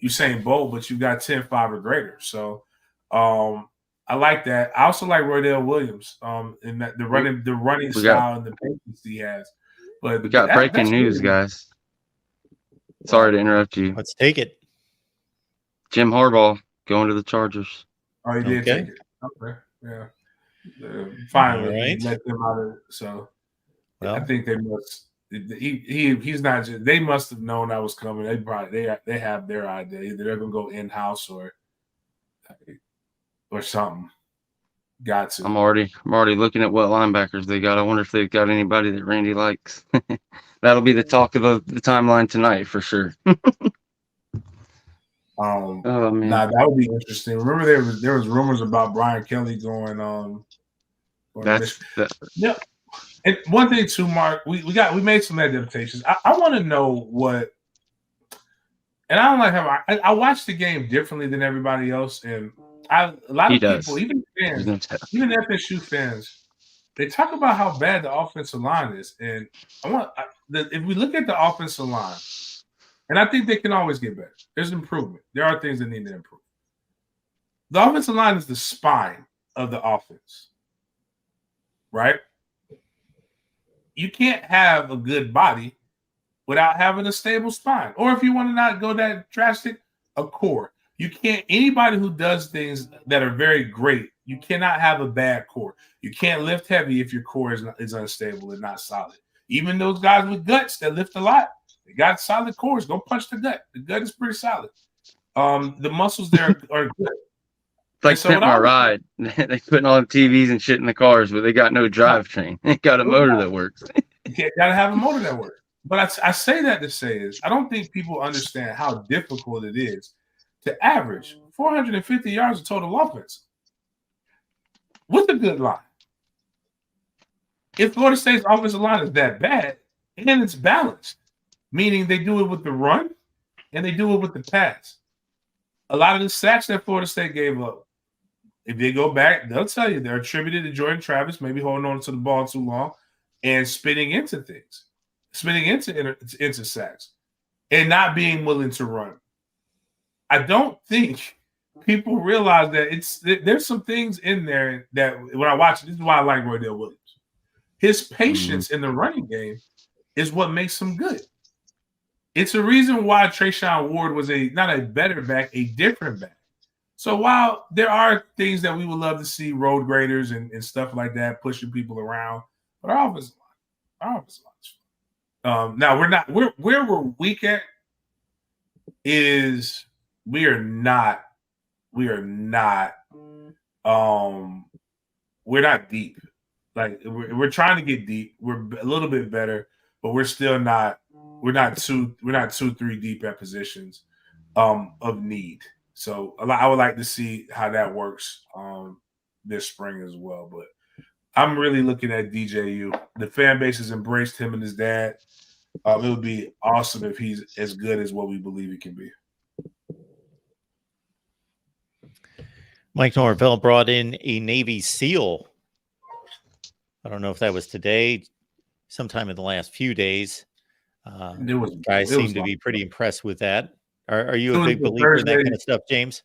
Usain Bolt, but you've got 10.5 or greater. So I like that. I also like Roydell Williams in that the running style and the patience he has. But we got breaking news, guys. Sorry to interrupt you. Let's take it. Jim Harbaugh going to the Chargers. Oh, he did take it. Okay, yeah. Finally, let them out of it. So I think they must. He's not. Just, they must have known that was coming. They have their idea. Either they're gonna go in house or something. Got to. I'm already looking at what linebackers they got. I wonder if they've got anybody that Randy likes. That'll be the talk of the timeline tonight for sure. Oh man, that would be interesting. Remember there was rumors about Brian Kelly going. Yeah. And one thing too, Mark, we made some adaptations. I want to know what, and I don't like how I watch the game differently than everybody else, and a lot of people, even fans, even FSU fans, they talk about how bad the offensive line is, and if we look at the offensive line, and I think they can always get better. There's improvement. There are things that need to improve. The offensive line is the spine of the offense, right? You can't have a good body without having a stable spine. Or if you want to not go that drastic, a core. You can't, anybody who does things that are very great, you cannot have a bad core. You can't lift heavy if your core is unstable and not solid. Even those guys with guts that lift a lot, they got solid cores. Go punch the gut. The gut is pretty solid. The muscles there are good. It's like Pimp My Ride. They putting all the TVs and shit in the cars, but they got no drivetrain. They got a motor that works. You got to have a motor that works. But I say that to say is I don't think people understand how difficult it is to average 450 yards of total offense with a good line. If Florida State's offensive line is that bad, and it's balanced, meaning they do it with the run and they do it with the pass. A lot of the sacks that Florida State gave up, if they go back, they'll tell you they're attributed to Jordan Travis, maybe holding on to the ball too long and spitting into things, spitting into sacks, and not being willing to run. I don't think people realize that there's some things in there that when I watch it, this is why I like Roydell Williams. His patience in the running game is what makes him good. It's a reason why Trayshawn Ward was not a better back, a different back. So while there are things that we would love to see, road graders and stuff like that, pushing people around, but our offensive line is fun. Now where we're weak at is we're not deep. Like we're trying to get deep. We're a little bit better, but we're still not. We're not 2-3 deep at positions of need. So I would like to see how that works this spring as well. But I'm really looking at DJU. The fan base has embraced him and his dad. It would be awesome if he's as good as what we believe he can be. Mike Norvell brought in a Navy SEAL. I don't know if that was today, sometime in the last few days. Guys seem to be pretty impressed with that. Are you a big believer in that kind of stuff, James?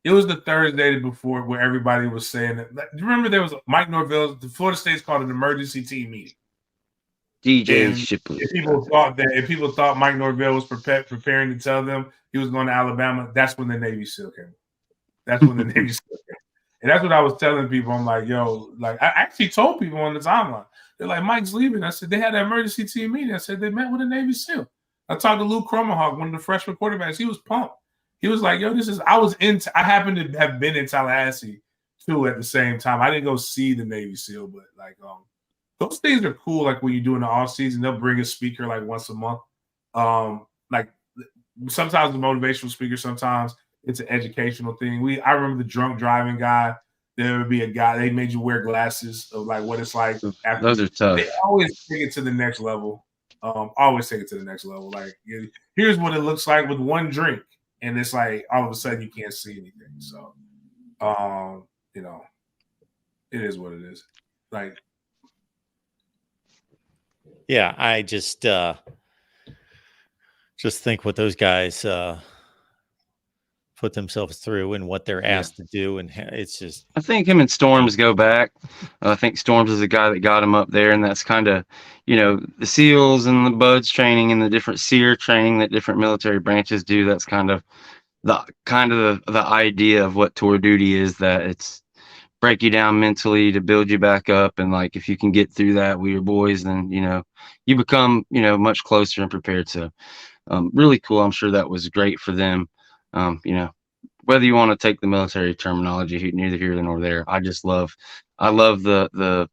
It was the Thursday before where everybody was saying that. Do you remember there was Mike Norvell? The Florida State's called an emergency team meeting. DJ Shipley. If people thought Mike Norvell was preparing to tell them he was going to Alabama, that's when the Navy SEAL came. That's when the Navy SEAL came. And that's what I was telling people. I'm like, yo, like I actually told people on the timeline. They're like, Mike's leaving. I said, they had an emergency team meeting. I said, they met with a Navy SEAL. I talked to Luke Cromahawk, one of the freshman quarterbacks. He was pumped. He was like, yo, I happened to have been in Tallahassee too at the same time. I didn't go see the Navy SEAL, but like those things are cool. Like when you do in the off season, they'll bring a speaker like once a month. Like sometimes the motivational speaker, sometimes it's an educational thing. I remember the drunk driving guy. There would be a guy, they made you wear glasses of like what it's like. Those are tough. They always take it to the next level. Always take it to the next level. Like here's what it looks like with one drink. And it's like all of a sudden you can't see anything. So you know, it is what it is. Like yeah, I just think what those guys put themselves through and what they're asked to do, and it's just. I think him and Storms go back. I think Storms is the guy that got him up there, and that's kind of, the SEALs and the BUDS training and the different SEER training that different military branches do. That's kind of the idea of what tour duty is. That it's break you down mentally to build you back up, and like if you can get through that with your boys, then you become much closer and prepared. So really cool. I'm sure that was great for them. Whether you want to take the military terminology, neither here nor there. I love the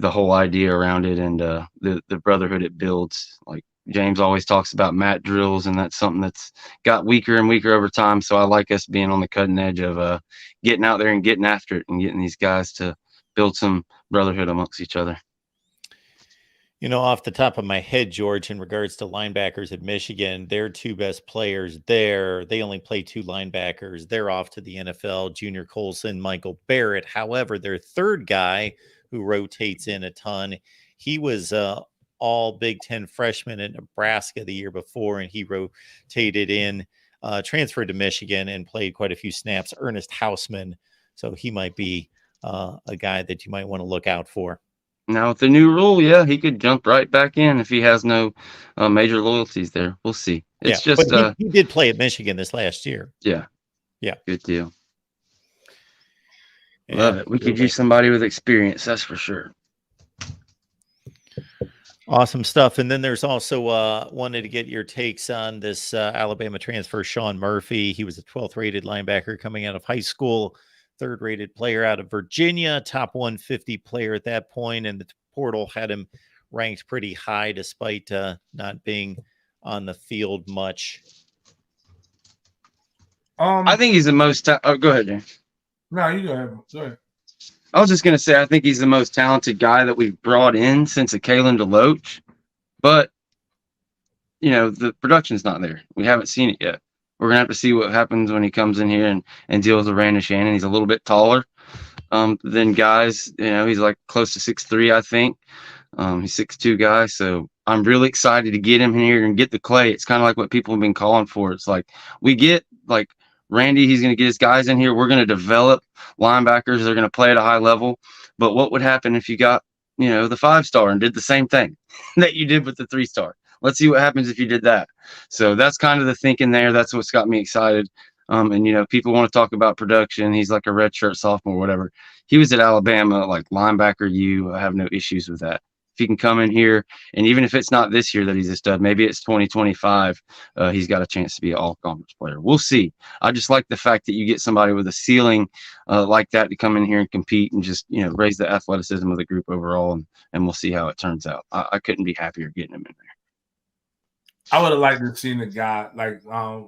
whole idea around it, and the brotherhood it builds. Like James always talks about mat drills, and that's something that's got weaker and weaker over time. So I like us being on the cutting edge of getting out there and getting after it and getting these guys to build some brotherhood amongst each other. Off the top of my head, George, in regards to linebackers at Michigan, their two best players there, they only play two linebackers. They're off to the NFL, Junior Colson, Michael Barrett. However, their third guy who rotates in a ton, he was all Big Ten freshman at Nebraska the year before, and he rotated in, transferred to Michigan and played quite a few snaps, Ernest Hausman. So he might be a guy that you might want to look out for. Now with the new rule, he could jump right back in if he has no major loyalties there. We'll see. It's just but he did play at Michigan this last year. Yeah. Good deal. Yeah, love it. We could use somebody with experience, that's for sure. Awesome stuff. And then there's also wanted to get your takes on this Alabama transfer, Shawn Murphy. He was a 12th rated linebacker coming out of high school. Third rated player out of Virginia, top 150 player at that point, and the portal had him ranked pretty high despite not being on the field much. I think he's the most go ahead, James. No, you go ahead. I was just gonna say I think he's the most talented guy that we've brought in since a Kalen DeLoach, but the production's not there. We haven't seen it yet. We're gonna have to see what happens when he comes in here and deals with Brandon Shannon. He's a little bit taller than guys. He's like close to 6'3", I think. He's 6'2" guy. So I'm really excited to get him in here and get the clay. It's kind of like what people have been calling for. It's like we get like Randy, he's gonna get his guys in here. We're gonna develop linebackers. They're gonna play at a high level. But what would happen if you got the 5-star and did the same thing that you did with the 3-star? Let's see what happens if you did that. So that's kind of the thinking there. That's what's got me excited. And people want to talk about production. He's like a redshirt sophomore, whatever. He was at Alabama, like linebacker. I have no issues with that. If he can come in here, and even if it's not this year that he's a stud, maybe it's 2025, he's got a chance to be an all-conference player. We'll see. I just like the fact that you get somebody with a ceiling like that to come in here and compete and just raise the athleticism of the group overall, and we'll see how it turns out. I couldn't be happier getting him in there. I would have liked to have seen a guy like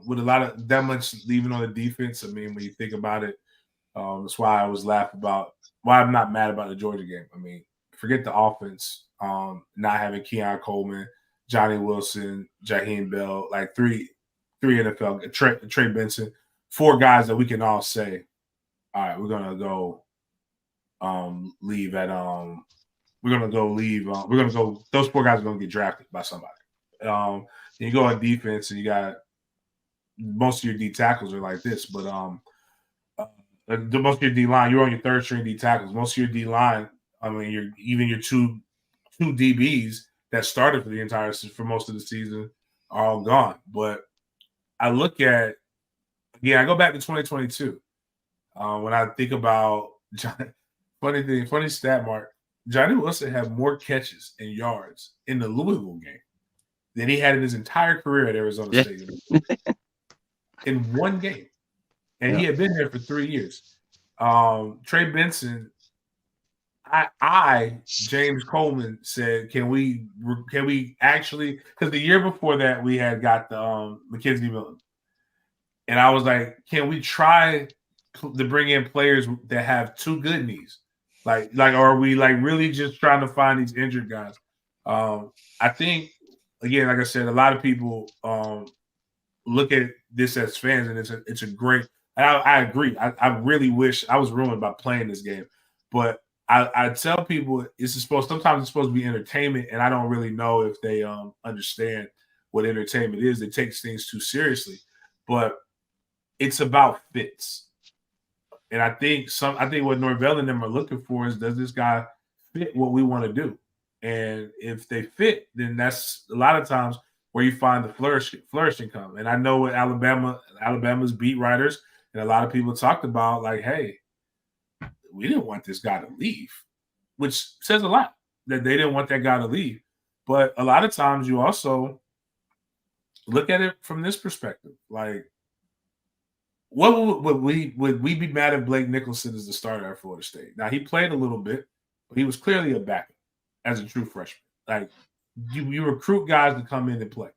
with a lot of that much leaving on the defense. I mean, when you think about it, that's why I was laughing about why I'm not mad about the Georgia game. I mean, forget the offense, not having Keon Coleman, Johnny Wilson, Jaheim Bell, like three NFL, Trey Benson, 4 guys that we can all say all right, we're gonna go leave at we're gonna go leave. We're gonna go. Those 4 guys are gonna get drafted by somebody. And you go on defense, and you got most of your D tackles are like this, but the most of your D line, you're on your 3rd string D tackles. Most of your D line, I mean, your two DBs that started for most of the season are all gone. But I look at I go back to 2022 when I think about funny stat, Mark. Johnny Wilson had more catches and yards in the Louisville game than he had in his entire career at Arizona State in one game. And he had been there for 3 years. Trey Benson, James Coleman said, can we actually, because the year before that we had got the Mackenzie Milton. And I was like, can we try to bring in players that have 2 good knees? Like, are we like really just trying to find these injured guys? I think, again, like I said, a lot of people look at this as fans, and it's a great. I agree. I really wish I was ruined by playing this game, but I tell people sometimes it's supposed to be entertainment, and I don't really know if they understand what entertainment is. It takes things too seriously, but it's about fits. And I think what Norvell and them are looking for is, does this guy fit what we want to do? And if they fit, then that's a lot of times where you find the flourishing come. And I know what Alabama's beat writers and a lot of people talked about, like, hey, we didn't want this guy to leave, which says a lot that they didn't want that guy to leave. But a lot of times you also look at it from this perspective, like, what would we be mad if Blake Nicholson is the starter at Florida State? Now, he played a little bit, but he was clearly a backup as a true freshman. Like, you recruit guys to come in and play.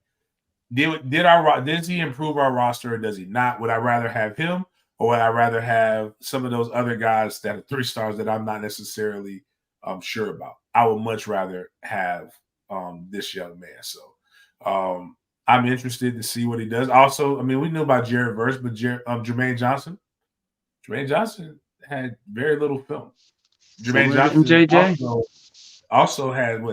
Does he improve our roster, or does he not? Would I rather have him, or would I rather have some of those other guys that are 3 stars that I'm not necessarily sure about? I would much rather have this young man. So I'm interested to see what he does. Also, I mean, we knew about Jared Verse, but Jermaine Johnson had very little film. Jermaine Johnson also had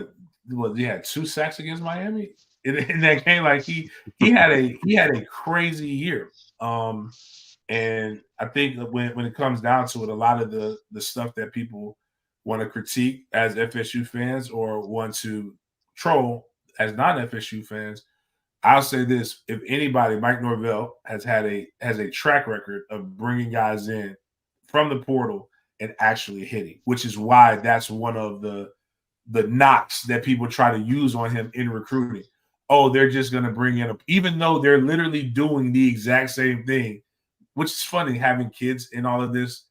he had 2 sacks against Miami in that game. Like he had a crazy year. And I think when it comes down to it, a lot of the stuff that people want to critique as FSU fans or want to troll as non-FSU fans, I'll say this: if anybody, Mike Norvell has a track record of bringing guys in from the portal and actually hitting, which is why that's one of the knocks that people try to use on him in recruiting. Oh, they're just going to bring in even though they're literally doing the exact same thing, which is funny having kids in all of this.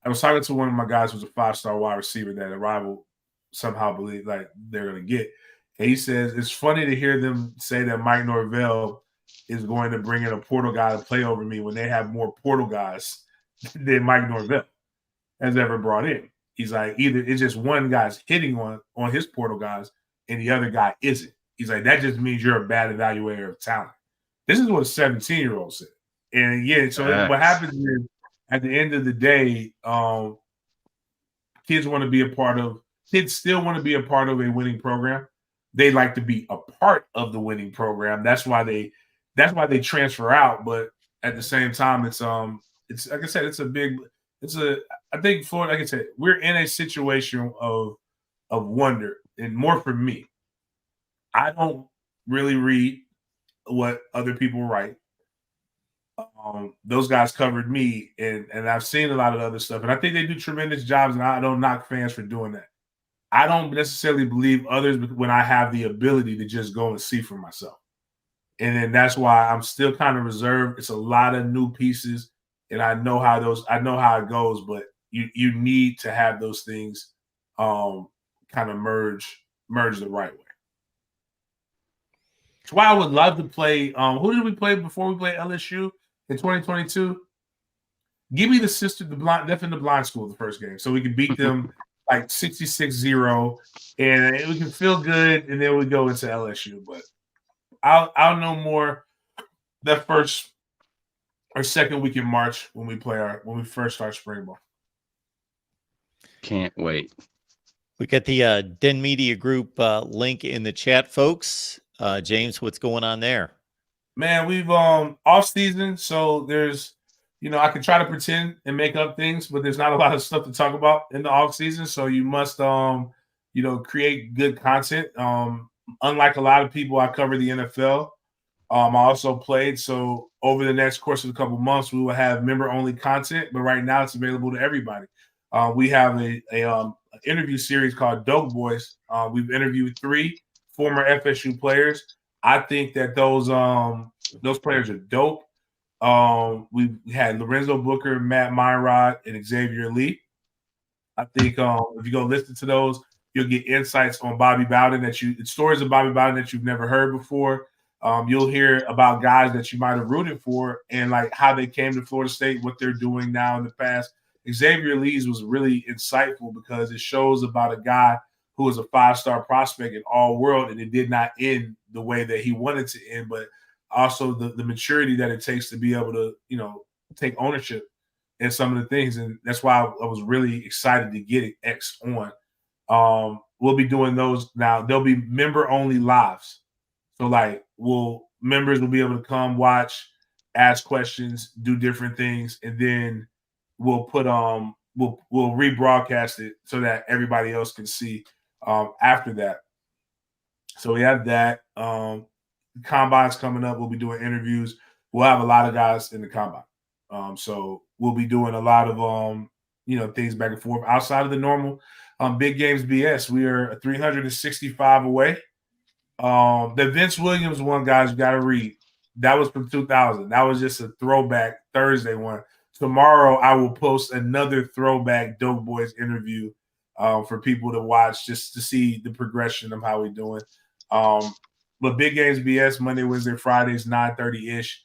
I was talking to one of my guys who's a 5-star wide receiver that a rival somehow believe like they're going to get. And he says it's funny to hear them say that Mike Norvell is going to bring in a portal guy to play over me when they have more portal guys than Mike Norvell has ever brought in. He's like, either it's just one guy's hitting on his portal guys and the other guy isn't. He's like, that just means you're a bad evaluator of talent. This is what a 17-year-old said. And yeah, so what happens is at the end of the day, kids still want to be a part of a winning program. They like to be a part of the winning program. That's why they transfer out. But at the same time, it's like I said, I think Florida, like I said, we're in a situation of wonder, and more for me. I don't really read what other people write. Those guys covered me, and I've seen a lot of other stuff, and I think they do tremendous jobs, and I don't knock fans for doing that. I don't necessarily believe others when I have the ability to just go and see for myself. And then that's why I'm still kind of reserved. It's a lot of new pieces, and I know how it goes, but you need to have those things kind of merge the right way. That's why I would love to play. Who did we play before we played LSU in 2022? Give me the deaf and the blind school the first game, so we can beat them like 66-0, and we can feel good, and then we go into LSU. But I'll know more that first our second week in March when we first start spring ball. Can't wait. We got the Den Media Group link in the chat, folks. James, what's going on there? Man, we've off season, so there's, I can try to pretend and make up things, but there's not a lot of stuff to talk about in the off season. So you must, create good content. Unlike a lot of people, I cover the NFL. I also played. So over the next course of a couple months, we will have member only content, but right now it's available to everybody. We have a interview series called Dope Boys. We've interviewed 3 former FSU players. I think that those players are dope. We had Lorenzo Booker, Matt Myrod, and Xavier Lee. I think if you go listen to those, you'll get insights on Bobby Bowden stories of Bobby Bowden that you've never heard before. You'll hear about guys that you might have rooted for and like how they came to Florida State, what they're doing now in the past. Xavier Lee's was really insightful because it shows about a guy who was a 5-star prospect in all world, and it did not end the way that he wanted to end, but also the maturity that it takes to be able to, take ownership in some of the things. And that's why I was really excited to get X on. We'll be doing those now. There'll be member only lives. So like members will be able to come watch, ask questions, do different things, and then we'll put we'll rebroadcast it so that everybody else can see after that. So we have that. Combine's coming up. We'll be doing interviews. We'll have a lot of guys in the combine. So we'll be doing a lot of things back and forth outside of the normal Big Games BS. We are 365 away. The Vince Williams one, guys, you got to read. That was from 2000. That was just a throwback Thursday one. Tomorrow, I will post another throwback Dope Boys interview for people to watch just to see the progression of how we're doing. But Big Games BS, Monday, Wednesday, Fridays, 9:30-ish.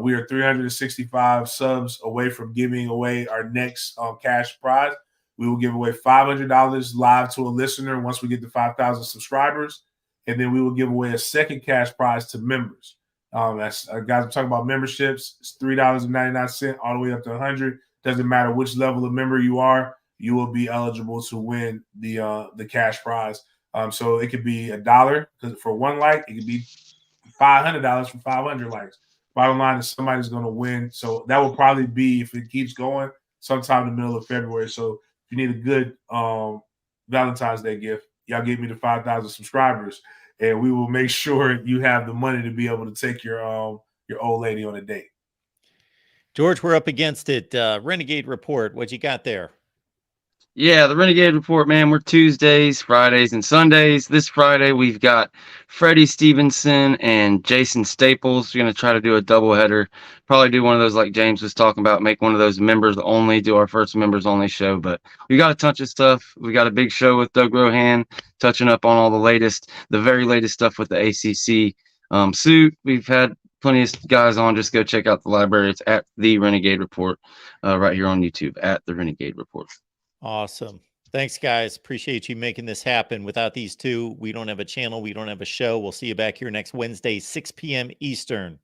We are 365 subs away from giving away our next cash prize. We will give away $500 live to a listener once we get to 5,000 subscribers. And then we will give away a second cash prize to members. That's guys, I'm talking about memberships. It's $3.99 all the way up to $100. Doesn't matter which level of member you are, you will be eligible to win the cash prize. So it could be $1 because for 1 like, it could be $500 for 500 likes. Bottom line is somebody's going to win. So that will probably be, if it keeps going, sometime in the middle of February. So if you need a good Valentine's Day gift, y'all get me to 5,000 subscribers, and we will make sure you have the money to be able to take your old lady on a date. George, we're up against it. Renegade Report, what you got there? Yeah, the Renegade Report, man. We're Tuesdays, Fridays, and Sundays. This Friday, we've got Freddie Stevenson and Jason Staples. We're going to try to do a doubleheader. Probably do one of those like James was talking about, make one of those members only, do our first members only show. But we got a ton of stuff. We got a big show with Doug Rohan, touching up on all the very latest stuff with the ACC suit. We've had plenty of guys on. Just go check out the library. It's at The Renegade Report right here on YouTube, at The Renegade Report. Awesome. Thanks, guys. Appreciate you making this happen. Without these two, we don't have a channel. We don't have a show. We'll see you back here next Wednesday, 6 p.m. Eastern.